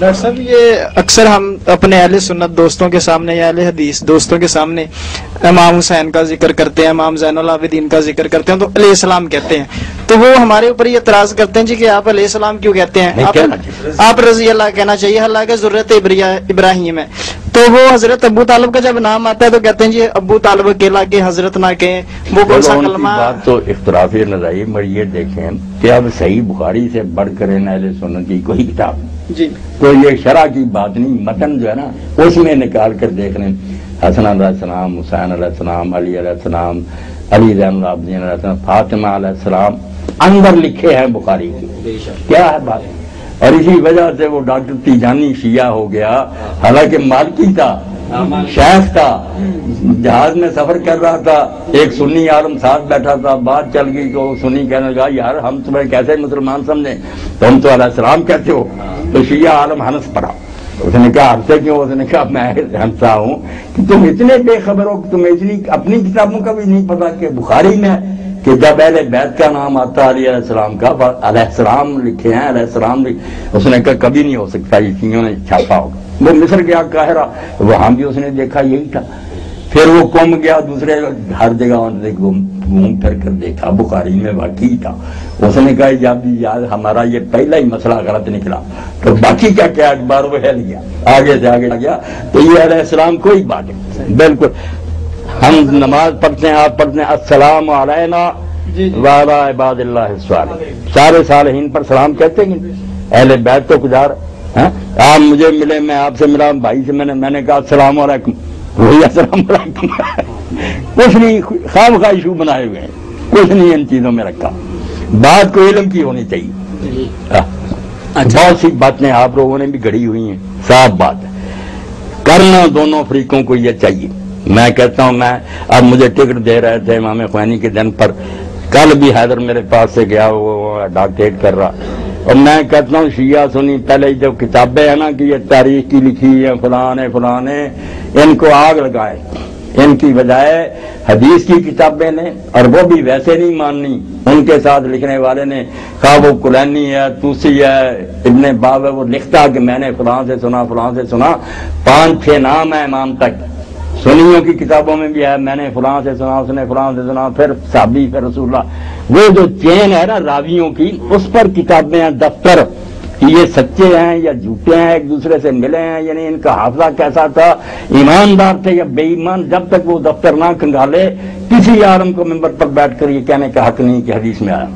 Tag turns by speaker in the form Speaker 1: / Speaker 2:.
Speaker 1: Doctor صاحب یہ اکثر ہم اپنے اہل سنت دوستوں کے سامنے یا اہل حدیث دوستوں کے سامنے امام حسین کا ذکر کرتے ہیں، امام زین العابدین کا ذکر کرتے ہیں تو علیہ السلام کہتے ہیں، تو وہ ہمارے اوپر یہ اعتراض کرتے ہیں جی کہ آپ علیہ السلام کیوں کہتے ہیں، آپ رضی اللہ کہنا چاہیے، حالانکہ ذریت ابراہیم ہے۔ تو وہ حضرت ابو طالب کا جب نام آتا ہے تو کہتے ہیں جی ابو طالب اکیلا کے حضرت نہ کہیں، وہ کون سا کلمہ؟
Speaker 2: بات تو اختلافی نظریہ میں یہ دیکھیں کہ اب صحیح بخاری سے بڑھ کر اہل سنت کی کوئی کتاب
Speaker 1: جی
Speaker 2: تو یہ شرع کی بات نہیں، متن جو ہے نا اس میں نکال کر دیکھ رہے ہیں حسن علیہ السلام، حسین علیہ السلام، علی علیہ السلام، علی زین العابدین علیہ السلام، فاطمہ علیہ السلام اندر لکھے ہیں بخاری کی، کیا ہے بات؟ اور اسی وجہ سے وہ ڈاکٹر تیجانی شیعہ ہو گیا، حالانکہ مالکی تھا، شیخ تھا، جہاز میں سفر کر رہا تھا، ایک سنی عالم ساتھ بیٹھا تھا، بات چل گئی تو سنی کہنے لگا یار ہم تمہیں کیسے مسلمان سمجھیں، تم تو علیہ السلام کہتے ہو، تو شیعہ عالم ہنس پڑا۔ اس نے کہا ہنسے کیوں؟ اس نے کہا میں ہنسا ہوں کہ تم اتنے بے خبر ہو کہ تمہیں اتنی اپنی کتابوں کا بھی نہیں پتا کہ بخاری میں کہ جب اہل بیت کا نام آتا علی علیہ السلام کا، علیہ السلام لکھے ہیں، علیہ السلام اس نے کہا کبھی نہیں ہو سکتا، یہ چیزوں نے چھاپا ہوگا۔ وہ مصر گیا قاہرہ، وہاں بھی اس نے دیکھا یہی تھا، پھر وہ قم گیا دوسرے ہر جگہ گھوم پھر کر دیکھا بخاری میں واقعی تھا۔ اس نے کہا جب یار ہمارا یہ پہلا ہی مسئلہ غلط نکلا تو باقی کیا کیا اخبار وہ ہل گیا، آگے سے آگے گیا، تو یہ علیہ السلام کوئی بات نہیں۔ بالکل ہم نماز پڑھتے ہیں، آپ پڑھتے ہیں السلام علینا وعلی عباد اللہ الصالحین، سارے صالحین پر سلام کہتے ہیں، اہل بیت تو گزار۔ آپ مجھے ملے، میں آپ سے ملا بھائی سے، میں نے کہا السلام علیکم، وہی السلام علیکم، کچھ نہیں، خواہ خواہ ایشو بنائے ہوئے ہیں، کچھ نہیں ان چیزوں میں رکھا، بات کو علم کی ہونی چاہیے۔ بہت سی باتیں آپ لوگوں نے بھی گھڑی ہوئی ہیں، صاف بات ہے، کرنا دونوں فریقوں کو یہ چاہیے۔ میں کہتا ہوں، میں اب مجھے ٹکٹ دے رہے تھے امام خوانی کے دن پر، کل بھی حیدر میرے پاس سے گیا، وہ ڈاکٹریٹ کر رہا، اور میں کہتا ہوں شیعہ سنی پہلے جو کتابیں ہیں نا کہ یہ تاریخ کی لکھی ہے فلاں نے، ان کو آگ لگائے، ان کی بجائے حدیث کی کتابیں نے، اور وہ بھی ویسے نہیں ماننی، ان کے ساتھ لکھنے والے نے، خواہ وہ کلینی ہے، توسی ہے، ابن باب ہے، وہ لکھتا کہ میں نے فلاں سے سنا، 5-6 نام ہے امام تک، سنیوں کی کتابوں میں بھی ہے، میں نے فلاں سے سنا، اس نے فلاں سے سنا، پھر صحابی، پھر رسول اللہ، وہ جو چین ہے نا راویوں کی، اس پر کتابیں ہیں، دفتر، یہ سچے ہیں یا جھوٹے ہیں، ایک دوسرے سے ملے ہیں، یعنی ان کا حافظہ کیسا تھا، ایماندار تھے یا بے ایمان، جب تک وہ دفتر نہ کھنگالے کسی عالم کو ممبر پر بیٹھ کر یہ کہنے کا حق نہیں کہ حدیث میں آیا۔